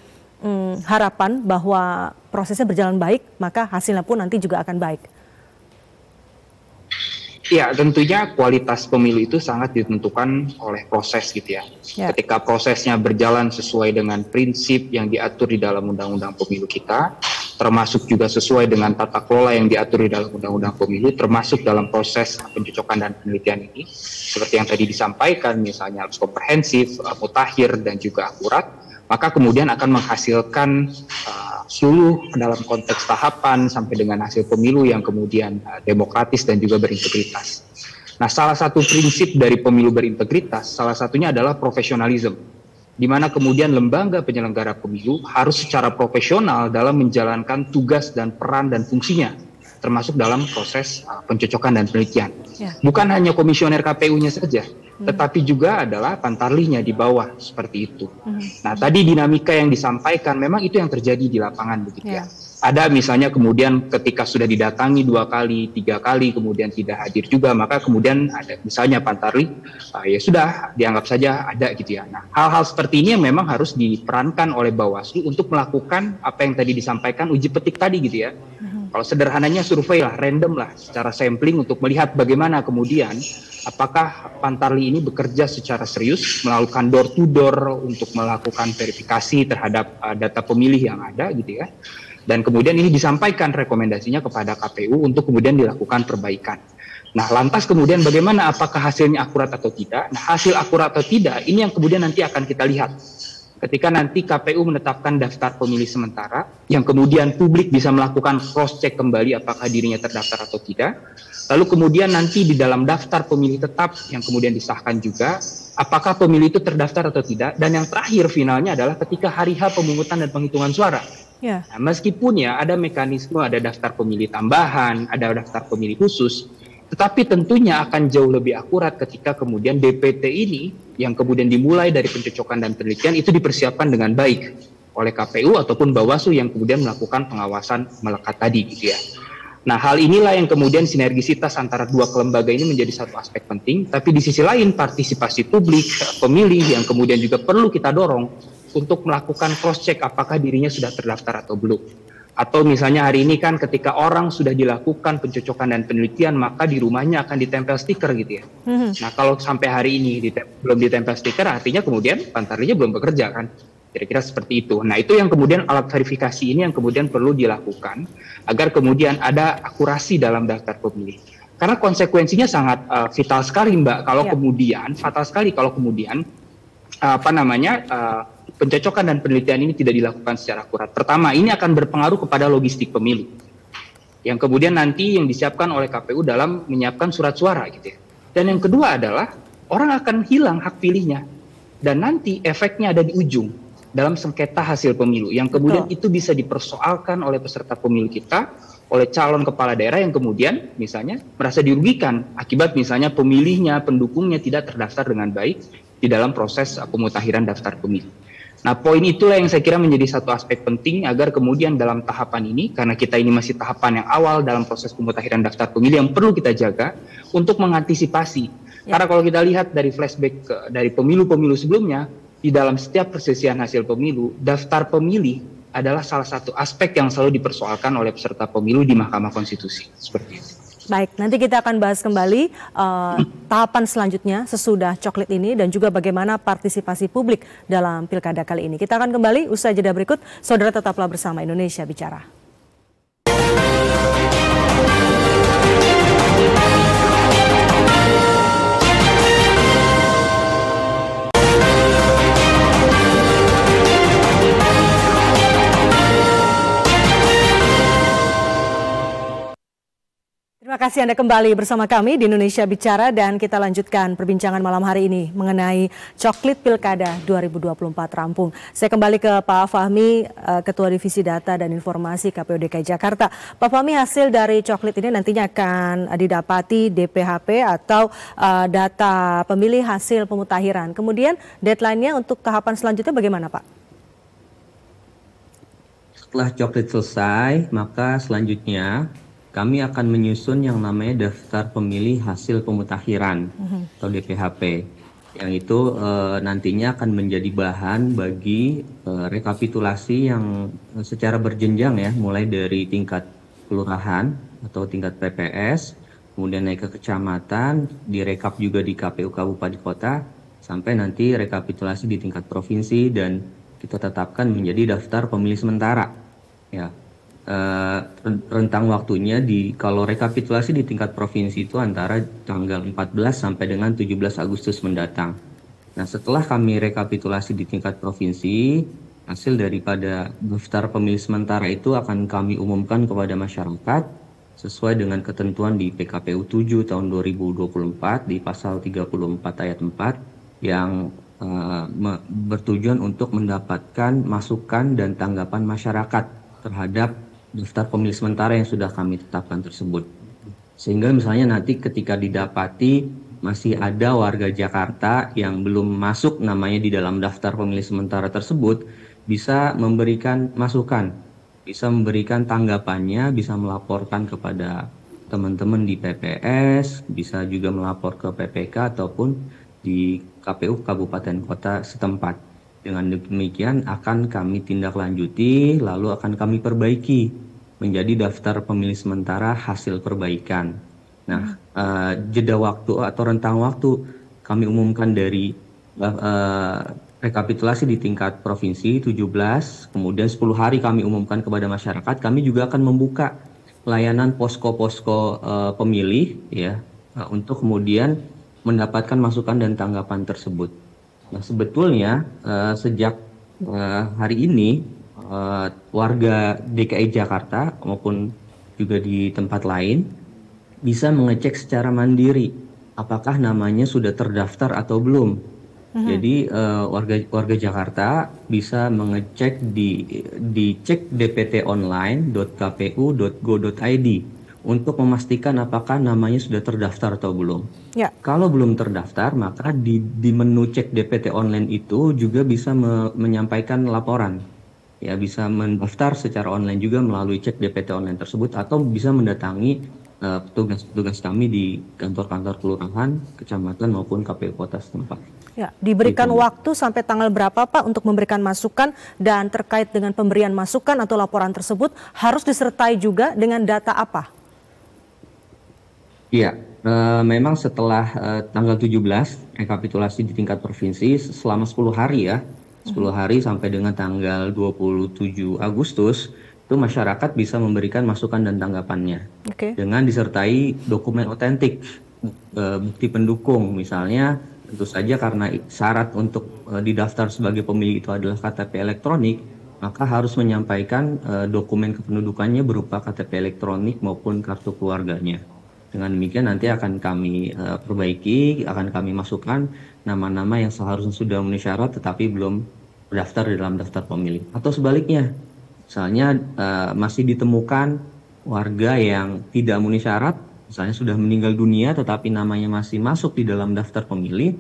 harapan bahwa prosesnya berjalan baik, maka hasilnya pun nanti juga akan baik? Ya, tentunya kualitas pemilu itu sangat ditentukan oleh proses gitu ya. Ketika prosesnya berjalan sesuai dengan prinsip yang diatur di dalam Undang-Undang Pemilu kita, termasuk juga sesuai dengan tata kelola yang diatur di dalam Undang-Undang Pemilu, termasuk dalam proses pencocokan dan penelitian ini, seperti yang tadi disampaikan, misalnya harus komprehensif, mutakhir, dan juga akurat, maka kemudian akan menghasilkan seluruh dalam konteks tahapan sampai dengan hasil pemilu yang kemudian demokratis dan juga berintegritas. Nah, salah satu prinsip dari pemilu berintegritas, salah satunya adalah profesionalisme, di mana kemudian lembaga penyelenggara pemilu harus secara profesional dalam menjalankan tugas dan peran dan fungsinya, termasuk dalam proses pencocokan dan penelitian. Bukan hanya komisioner KPU-nya saja, tetapi juga adalah pantarlihnya di bawah, seperti itu. Nah, tadi dinamika yang disampaikan memang itu yang terjadi di lapangan begitu ya. Ada misalnya kemudian ketika sudah didatangi 2 kali, 3 kali, kemudian tidak hadir juga, maka kemudian ada misalnya pantarlih, ya sudah dianggap saja ada gitu ya. Nah, hal-hal seperti ini yang memang harus diperankan oleh Bawaslu untuk melakukan apa yang tadi disampaikan, uji petik tadi gitu ya. Kalau sederhananya survei lah, random lah, secara sampling untuk melihat bagaimana kemudian apakah pantarlih ini bekerja secara serius, melakukan door to door untuk melakukan verifikasi terhadap data pemilih yang ada gitu ya. Dan kemudian ini disampaikan rekomendasinya kepada KPU untuk kemudian dilakukan perbaikan. Nah, lantas kemudian bagaimana, apakah hasilnya akurat atau tidak? Nah, hasil akurat atau tidak ini yang kemudian nanti akan kita lihat. Ketika nanti KPU menetapkan daftar pemilih sementara, yang kemudian publik bisa melakukan cross-check kembali apakah dirinya terdaftar atau tidak. Lalu kemudian nanti di dalam daftar pemilih tetap yang kemudian disahkan juga, apakah pemilih itu terdaftar atau tidak. Dan yang terakhir finalnya adalah ketika hari H pemungutan dan penghitungan suara. Nah, meskipun ya ada mekanisme, ada daftar pemilih tambahan, ada daftar pemilih khusus, tetapi tentunya akan jauh lebih akurat ketika kemudian DPT ini yang kemudian dimulai dari pencocokan dan penelitian itu dipersiapkan dengan baik oleh KPU ataupun Bawaslu yang kemudian melakukan pengawasan melekat tadi gitu ya. Nah, hal inilah yang kemudian sinergisitas antara dua kelembaga ini menjadi satu aspek penting, tapi di sisi lain partisipasi publik, pemilih yang kemudian juga perlu kita dorong untuk melakukan cross-check apakah dirinya sudah terdaftar atau belum. Atau misalnya hari ini kan ketika orang sudah dilakukan pencocokan dan penelitian, maka di rumahnya akan ditempel stiker gitu ya. Nah, kalau sampai hari ini belum ditempel stiker, artinya kemudian pantarlihnya belum bekerja kan. Kira-kira seperti itu. Nah, itu yang kemudian alat verifikasi ini yang kemudian perlu dilakukan agar kemudian ada akurasi dalam daftar pemilih. Karena konsekuensinya sangat vital sekali, Mbak, kalau kemudian, fatal sekali kalau kemudian pencocokan dan penelitian ini tidak dilakukan secara akurat. Pertama, ini akan berpengaruh kepada logistik pemilu. Yang kemudian nanti yang disiapkan oleh KPU dalam menyiapkan surat suara gitu ya. Dan yang kedua adalah orang akan hilang hak pilihnya. Dan nanti efeknya ada di ujung dalam sengketa hasil pemilu. Yang kemudian itu bisa dipersoalkan oleh peserta pemilu kita, oleh calon kepala daerah yang kemudian misalnya merasa dirugikan akibat misalnya pemilihnya, pendukungnya tidak terdaftar dengan baik di dalam proses pemutakhiran daftar pemilu. Nah, poin itulah yang saya kira menjadi satu aspek penting agar kemudian dalam tahapan ini, karena kita ini masih tahapan yang awal dalam proses pemutakhiran daftar pemilih yang perlu kita jaga untuk mengantisipasi. Karena kalau kita lihat dari flashback dari pemilu-pemilu sebelumnya, di dalam setiap persesian hasil pemilu, daftar pemilih adalah salah satu aspek yang selalu dipersoalkan oleh peserta pemilu di Mahkamah Konstitusi. Seperti itu. Baik, nanti kita akan bahas kembali tahapan selanjutnya sesudah coklit ini dan juga bagaimana partisipasi publik dalam pilkada kali ini. Kita akan kembali usai jeda berikut. Saudara tetaplah bersama Indonesia Bicara. Terima kasih Anda kembali bersama kami di Indonesia Bicara dan kita lanjutkan perbincangan malam hari ini mengenai coklit Pilkada 2024 rampung. Saya kembali ke Pak Fahmi, Ketua Divisi Data dan Informasi KPU DKI Jakarta. Pak Fahmi, hasil dari coklit ini nantinya akan didapati DPHP atau data pemilih hasil pemutakhiran. Kemudian deadline-nya untuk tahapan selanjutnya bagaimana, Pak? Setelah coklit selesai, maka selanjutnya kami akan menyusun yang namanya daftar pemilih hasil pemutakhiran atau DPHP, yang itu nantinya akan menjadi bahan bagi rekapitulasi yang secara berjenjang ya, mulai dari tingkat kelurahan atau tingkat PPS, kemudian naik ke kecamatan, direkap juga di KPU Kabupaten Kota, sampai nanti rekapitulasi di tingkat provinsi dan kita tetapkan menjadi daftar pemilih sementara. Ya. Rentang waktunya kalau rekapitulasi di tingkat provinsi itu antara tanggal 14 sampai dengan 17 Agustus mendatang. Nah, setelah kami rekapitulasi di tingkat provinsi, hasil daripada daftar pemilih sementara itu akan kami umumkan kepada masyarakat sesuai dengan ketentuan di PKPU 7 tahun 2024 di pasal 34 ayat 4 yang bertujuan untuk mendapatkan masukan dan tanggapan masyarakat terhadap daftar pemilih sementara yang sudah kami tetapkan tersebut. Sehingga misalnya nanti ketika didapati masih ada warga Jakarta yang belum masuk namanya di dalam daftar pemilih sementara tersebut, bisa memberikan masukan, bisa memberikan tanggapannya, bisa melaporkan kepada teman-teman di PPS, bisa juga melapor ke PPK ataupun di KPU Kabupaten Kota setempat. Dengan demikian akan kami tindak lanjuti, lalu akan kami perbaiki menjadi daftar pemilih sementara hasil perbaikan. Nah, jeda waktu atau rentang waktu kami umumkan dari rekapitulasi di tingkat provinsi 17, kemudian 10 hari kami umumkan kepada masyarakat. Kami juga akan membuka layanan posko-posko pemilih ya, untuk kemudian mendapatkan masukan dan tanggapan tersebut. Nah, sebetulnya sejak hari ini warga DKI Jakarta maupun juga di tempat lain bisa mengecek secara mandiri apakah namanya sudah terdaftar atau belum. Jadi warga Jakarta bisa mengecek di cek dptonline.kpu.go.id untuk memastikan apakah namanya sudah terdaftar atau belum. Ya. Kalau belum terdaftar, maka di menu cek DPT online itu juga bisa menyampaikan laporan. Ya, bisa mendaftar secara online juga melalui cek DPT online tersebut atau bisa mendatangi petugas-petugas kami di kantor-kantor kelurahan, kecamatan maupun KPU kota setempat. Ya, diberikan waktu sampai tanggal berapa Pak untuk memberikan masukan, dan terkait dengan pemberian masukan atau laporan tersebut harus disertai juga dengan data apa? Iya, memang setelah tanggal 17 rekapitulasi di tingkat provinsi selama 10 hari ya, 10 hari sampai dengan tanggal 27 Agustus, itu masyarakat bisa memberikan masukan dan tanggapannya. Dengan disertai dokumen otentik, bukti pendukung misalnya, tentu saja karena syarat untuk didaftar sebagai pemilih itu adalah KTP elektronik, maka harus menyampaikan dokumen kependudukannya berupa KTP elektronik maupun kartu keluarganya. Dengan demikian nanti akan kami perbaiki, akan kami masukkan nama-nama yang seharusnya sudah memenuhi syarat tetapi belum terdaftar di dalam daftar pemilih. Atau sebaliknya, misalnya masih ditemukan warga yang tidak memenuhi syarat, misalnya sudah meninggal dunia tetapi namanya masih masuk di dalam daftar pemilih,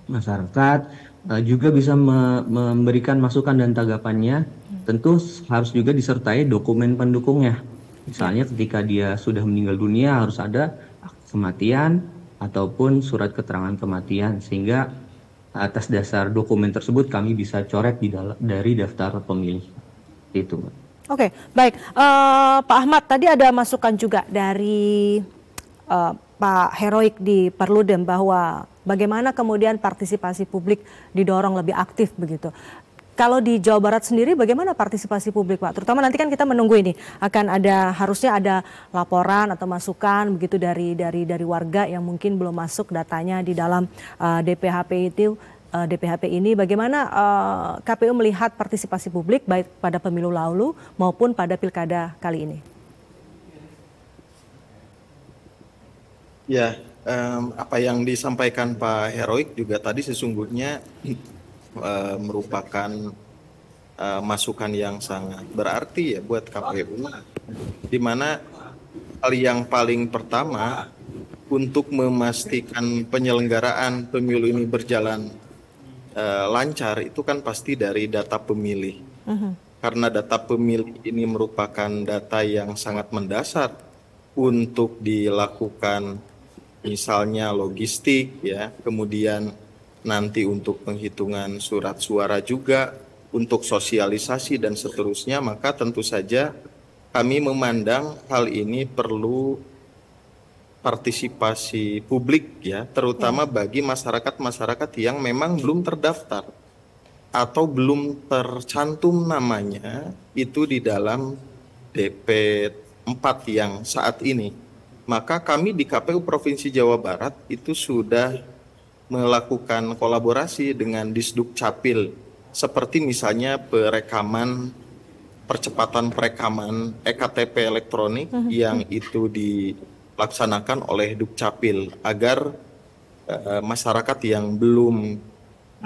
masyarakat juga bisa memberikan masukan dan tanggapannya, tentu harus juga disertai dokumen pendukungnya. Misalnya ketika dia sudah meninggal dunia harus ada akte kematian ataupun surat keterangan kematian, sehingga atas dasar dokumen tersebut kami bisa coret dari daftar pemilih. Itu. Oke, baik. Pak Ahmad, tadi ada masukan juga dari Pak Heroik di Perludem bahwa bagaimana kemudian partisipasi publik didorong lebih aktif begitu. Kalau di Jawa Barat sendiri bagaimana partisipasi publik, Pak? Terutama nanti kan kita menunggu ini akan harusnya ada laporan atau masukan begitu dari warga yang mungkin belum masuk datanya di dalam DPHP ini. Bagaimana KPU melihat partisipasi publik baik pada pemilu lalu maupun pada pilkada kali ini? Ya, apa yang disampaikan Pak Heroik juga tadi sesungguhnya merupakan masukan yang sangat berarti ya buat KPU, di mana hal yang paling pertama untuk memastikan penyelenggaraan pemilu ini berjalan lancar itu kan pasti dari data pemilih. Karena data pemilih ini merupakan data yang sangat mendasar untuk dilakukan misalnya logistik ya, kemudian nanti untuk penghitungan surat suara juga, untuk sosialisasi dan seterusnya, maka tentu saja kami memandang hal ini perlu partisipasi publik ya, terutama bagi masyarakat-masyarakat yang memang belum terdaftar atau belum tercantum namanya itu di dalam DP4 yang saat ini. Maka kami di KPU Provinsi Jawa Barat itu sudah melakukan kolaborasi dengan Disduk Capil, seperti misalnya percepatan perekaman EKTP elektronik yang itu dilaksanakan oleh Dukcapil agar masyarakat yang belum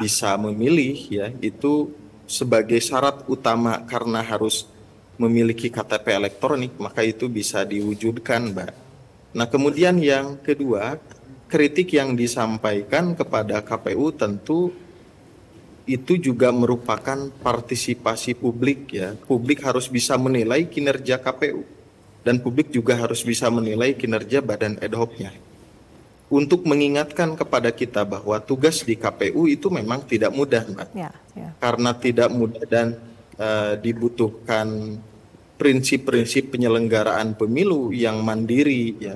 bisa memilih ya itu sebagai syarat utama karena harus memiliki KTP elektronik, maka itu bisa diwujudkan, Mbak. Nah, kemudian yang kedua, kritik yang disampaikan kepada KPU tentu itu juga merupakan partisipasi publik ya. Publik harus bisa menilai kinerja KPU dan publik juga harus bisa menilai kinerja badan ad hoc-nya. Untuk mengingatkan kepada kita bahwa tugas di KPU itu memang tidak mudah, Mbak. Karena tidak mudah dan dibutuhkan prinsip-prinsip penyelenggaraan pemilu yang mandiri ya,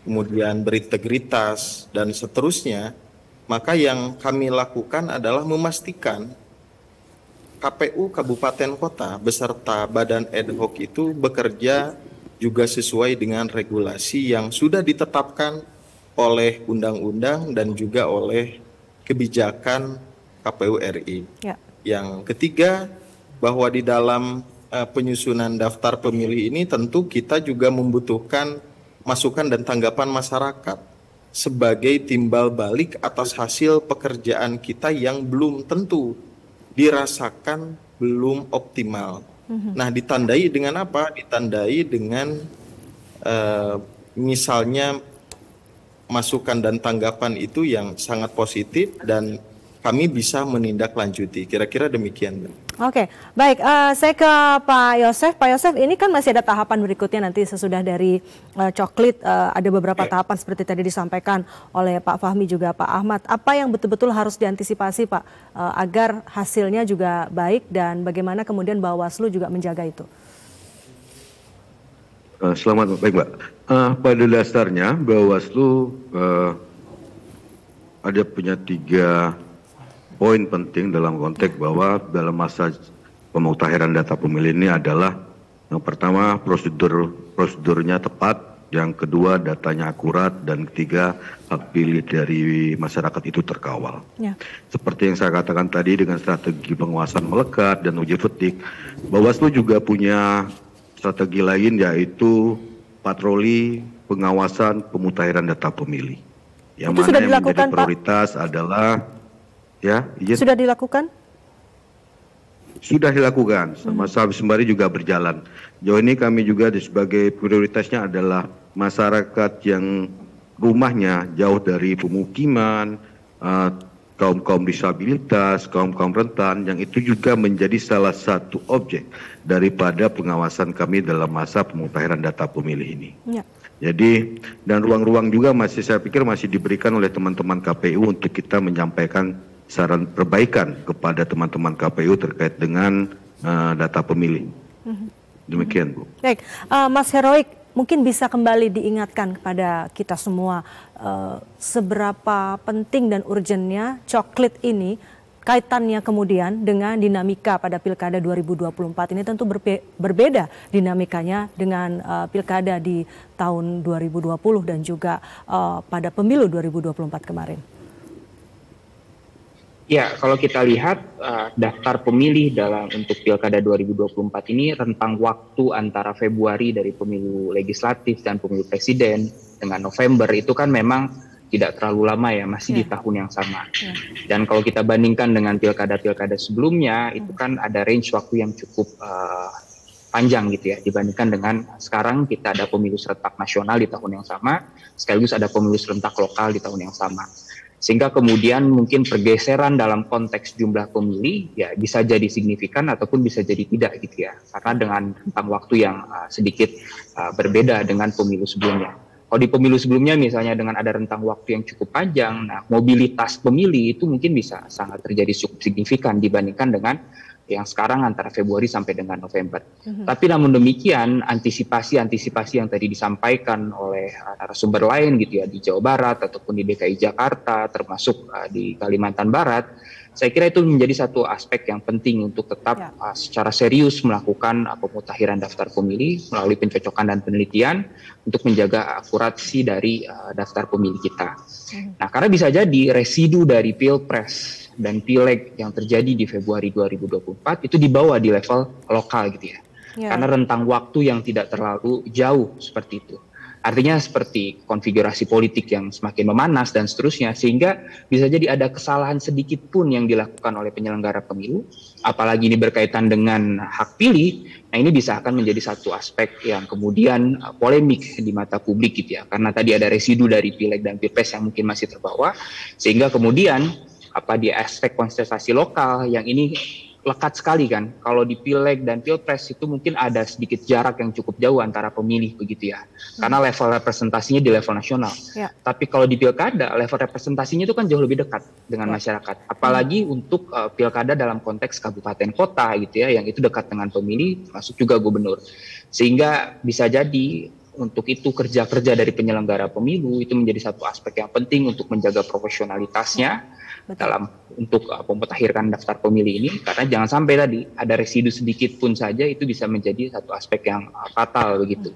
kemudian berintegritas dan seterusnya. Maka yang kami lakukan adalah memastikan KPU kabupaten kota beserta badan ad hoc itu bekerja juga sesuai dengan regulasi yang sudah ditetapkan oleh undang-undang dan juga oleh kebijakan KPU RI. Yang ketiga, bahwa di dalam penyusunan daftar pemilih ini tentu kita juga membutuhkan masukan dan tanggapan masyarakat sebagai timbal balik atas hasil pekerjaan kita yang belum tentu dirasakan belum optimal. Nah, ditandai dengan apa? Ditandai dengan misalnya masukan dan tanggapan itu yang sangat positif dan kami bisa menindaklanjuti. Kira-kira demikian. Oke, baik. Saya ke Pak Yosef. Pak Yosef, ini kan masih ada tahapan berikutnya nanti sesudah dari coklit. Ada beberapa tahapan seperti tadi disampaikan oleh Pak Fahmi juga Pak Ahmad. Apa yang betul-betul harus diantisipasi, Pak, agar hasilnya juga baik dan bagaimana kemudian Bawaslu juga menjaga itu? Selamat, baik Mbak. Pada dasarnya Bawaslu ada punya 3 poin penting dalam konteks bahwa dalam masa pemutahiran data pemilih ini adalah yang pertama prosedurnya tepat, yang kedua datanya akurat, dan ketiga hak pilih dari masyarakat itu terkawal. Seperti yang saya katakan tadi dengan strategi penguasaan melekat dan uji petik, Bawaslu juga punya strategi lain yaitu patroli pengawasan pemutahiran data pemilih. Yang mana yang menjadi prioritas adalah sudah dilakukan? Sudah dilakukan, sama sembari juga berjalan. Jauh ini kami juga sebagai prioritasnya adalah masyarakat yang rumahnya jauh dari pemukiman, kaum-kaum disabilitas, kaum-kaum rentan, yang itu juga menjadi salah satu objek daripada pengawasan kami dalam masa pemutahiran data pemilih ini. Jadi, dan ruang-ruang juga saya pikir masih diberikan oleh teman-teman KPU untuk kita menyampaikan saran perbaikan kepada teman-teman KPU terkait dengan data pemilih. Demikian, Bu. Baik, Mas Heroik, mungkin bisa kembali diingatkan kepada kita semua seberapa penting dan urgennya coklit ini, kaitannya kemudian dengan dinamika pada Pilkada 2024 ini tentu berbeda dinamikanya dengan Pilkada di tahun 2020 dan juga pada pemilu 2024 kemarin. Ya, kalau kita lihat daftar pemilih untuk Pilkada 2024 ini rentang waktu antara Februari dari pemilu legislatif dan pemilu presiden dengan November itu kan memang tidak terlalu lama ya, masih di tahun yang sama. Dan kalau kita bandingkan dengan pilkada-pilkada sebelumnya, itu kan ada range waktu yang cukup panjang gitu ya, dibandingkan dengan sekarang kita ada pemilu serentak nasional di tahun yang sama, sekaligus ada pemilu serentak lokal di tahun yang sama. Sehingga kemudian mungkin pergeseran dalam konteks jumlah pemilih ya bisa jadi signifikan ataupun bisa jadi tidak gitu ya, karena dengan rentang waktu yang sedikit berbeda dengan pemilu sebelumnya. Kalau di pemilu sebelumnya misalnya dengan ada rentang waktu yang cukup panjang, nah mobilitas pemilih itu mungkin bisa sangat terjadi cukup signifikan dibandingkan dengan yang sekarang antara Februari sampai dengan November. Tapi namun demikian antisipasi yang tadi disampaikan oleh narasumber lain gitu ya di Jawa Barat ataupun di DKI Jakarta termasuk di Kalimantan Barat, saya kira itu menjadi satu aspek yang penting untuk tetap secara serius melakukan pemutahiran daftar pemilih melalui pencocokan dan penelitian untuk menjaga akurasi dari daftar pemilih kita. Nah, karena bisa jadi residu dari Pilpres dan Pileg yang terjadi di Februari 2024 itu dibawa di level lokal gitu ya. Karena rentang waktu yang tidak terlalu jauh seperti itu. Artinya seperti konfigurasi politik yang semakin memanas dan seterusnya, sehingga bisa jadi ada kesalahan sedikit pun yang dilakukan oleh penyelenggara pemilu, apalagi ini berkaitan dengan hak pilih, nah ini bisa akan menjadi satu aspek yang kemudian polemik di mata publik gitu ya, karena tadi ada residu dari Pileg dan Pilpres yang mungkin masih terbawa, sehingga kemudian di aspek kontestasi lokal yang ini lekat sekali kan. Kalau di Pileg dan Pilpres itu mungkin ada sedikit jarak yang cukup jauh antara pemilih begitu ya. Karena level representasinya di level nasional. Tapi kalau di Pilkada level representasinya itu kan jauh lebih dekat dengan masyarakat. Apalagi untuk Pilkada dalam konteks kabupaten kota gitu ya, yang itu dekat dengan pemilih, termasuk juga gubernur. Sehingga bisa jadi untuk itu kerja-kerja dari penyelenggara pemilu itu menjadi satu aspek yang penting untuk menjaga profesionalitasnya untuk pemutahiran daftar pemilih ini, karena jangan sampai tadi ada residu sedikit pun saja itu bisa menjadi satu aspek yang fatal begitu.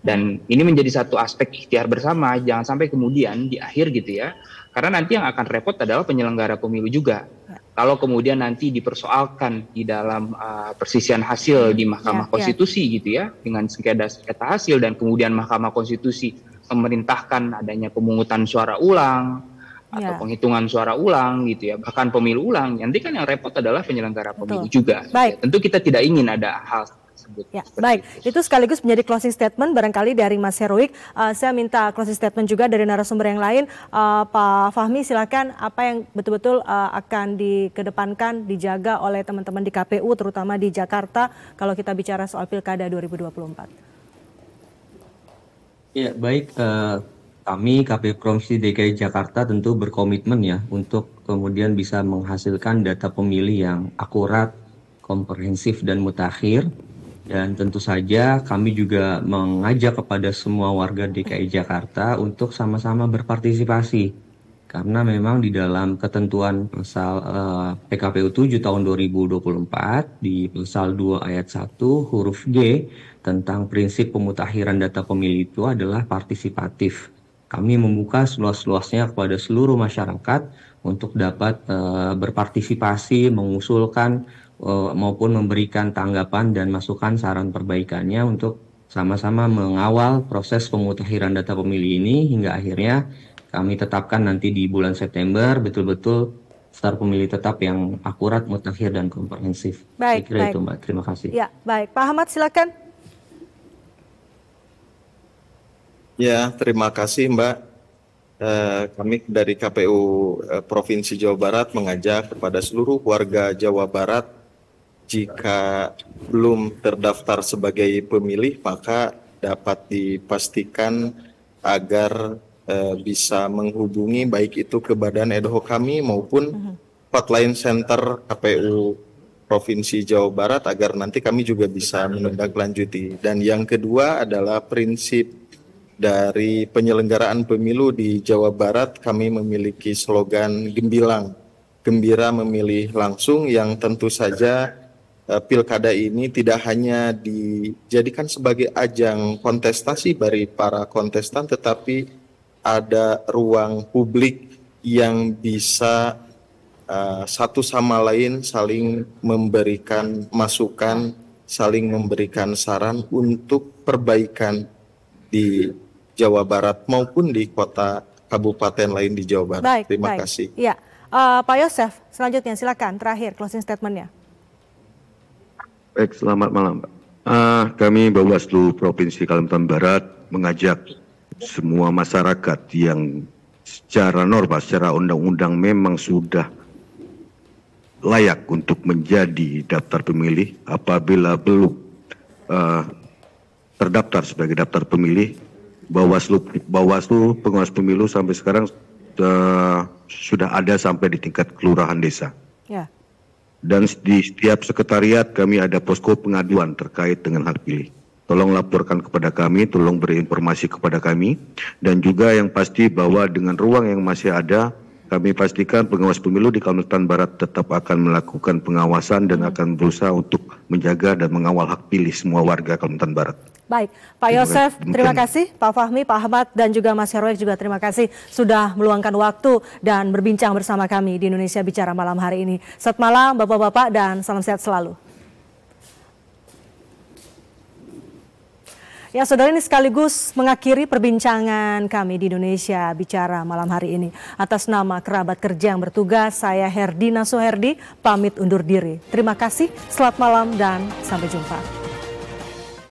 Dan ini menjadi satu aspek ikhtiar bersama, jangan sampai kemudian di akhir gitu ya, karena nanti yang akan repot adalah penyelenggara pemilu juga. Kalau kemudian nanti dipersoalkan di dalam persisian hasil di Mahkamah Konstitusi gitu ya, dengan sengketa hasil dan kemudian Mahkamah Konstitusi memerintahkan adanya pemungutan suara ulang atau penghitungan suara ulang gitu ya, bahkan pemilu ulang, nanti kan yang repot adalah penyelenggara pemilu juga. Baik. Ya, tentu kita tidak ingin ada hal tersebut. Baik, itu sekaligus menjadi closing statement barangkali dari Mas Heroik. Saya minta closing statement juga dari narasumber yang lain. Pak Fahmi, silakan apa yang betul-betul akan dikedepankan, dijaga oleh teman-teman di KPU, terutama di Jakarta, kalau kita bicara soal Pilkada 2024. Ya, baik. Kami KPU Provinsi DKI Jakarta tentu berkomitmen ya untuk kemudian bisa menghasilkan data pemilih yang akurat, komprehensif dan mutakhir. Dan tentu saja kami juga mengajak kepada semua warga DKI Jakarta untuk sama-sama berpartisipasi. Karena memang di dalam ketentuan pasal PKPU 7 tahun 2024 di pasal 2 ayat 1 huruf G tentang prinsip pemutakhiran data pemilih itu adalah partisipatif. Kami membuka seluas-luasnya kepada seluruh masyarakat untuk dapat berpartisipasi, mengusulkan maupun memberikan tanggapan dan masukan saran perbaikannya untuk sama-sama mengawal proses pemutakhiran data pemilih ini hingga akhirnya kami tetapkan nanti di bulan September betul-betul daftar pemilih tetap yang akurat, mutakhir dan komprehensif. Saya kira itu Mbak. Terima kasih. Ya, baik. Pak Ahmad silakan. Ya, terima kasih Mbak. Kami dari KPU Provinsi Jawa Barat mengajak kepada seluruh warga Jawa Barat, jika belum terdaftar sebagai pemilih maka dapat dipastikan agar bisa menghubungi baik itu ke badan ad hoc kami maupun hotline center KPU Provinsi Jawa Barat agar nanti kami juga bisa menindaklanjuti. Dan yang kedua adalah prinsip dari penyelenggaraan pemilu di Jawa Barat, kami memiliki slogan Gembilang, gembira memilih langsung, yang tentu saja pilkada ini tidak hanya dijadikan sebagai ajang kontestasi bagi para kontestan, tetapi ada ruang publik yang bisa satu sama lain saling memberikan masukan, saling memberikan saran untuk perbaikan di Jawa Barat maupun di kota kabupaten lain di Jawa Barat. Terima kasih. Ya, Pak Yosef, selanjutnya silakan terakhir closing statement-nya. Baik, selamat malam, Mbak. Kami Bawaslu Provinsi Kalimantan Barat mengajak semua masyarakat yang secara norma, secara undang-undang memang sudah layak untuk menjadi daftar pemilih, apabila belum terdaftar sebagai daftar pemilih, Bawaslu pengawas pemilu sampai sekarang sudah ada sampai di tingkat kelurahan desa. Ya. Dan di setiap sekretariat kami ada posko pengaduan terkait dengan hak pilih. Tolong laporkan kepada kami, tolong berinformasi kepada kami, dan juga yang pasti bahwa dengan ruang yang masih ada, kami pastikan pengawas pemilu di Kalimantan Barat tetap akan melakukan pengawasan dan akan berusaha untuk menjaga dan mengawal hak pilih semua warga Kalimantan Barat. Baik, Pak Yosef, terima kasih. Pak Fahmi, Pak Ahmad, dan juga Mas Heroik juga terima kasih sudah meluangkan waktu dan berbincang bersama kami di Indonesia Bicara malam hari ini. Selamat malam Bapak-Bapak dan salam sehat selalu. Ya, saudara, ini sekaligus mengakhiri perbincangan kami di Indonesia Bicara malam hari ini. Atas nama kerabat kerja yang bertugas, saya Herdina Suherdi pamit undur diri. Terima kasih, selamat malam dan sampai jumpa.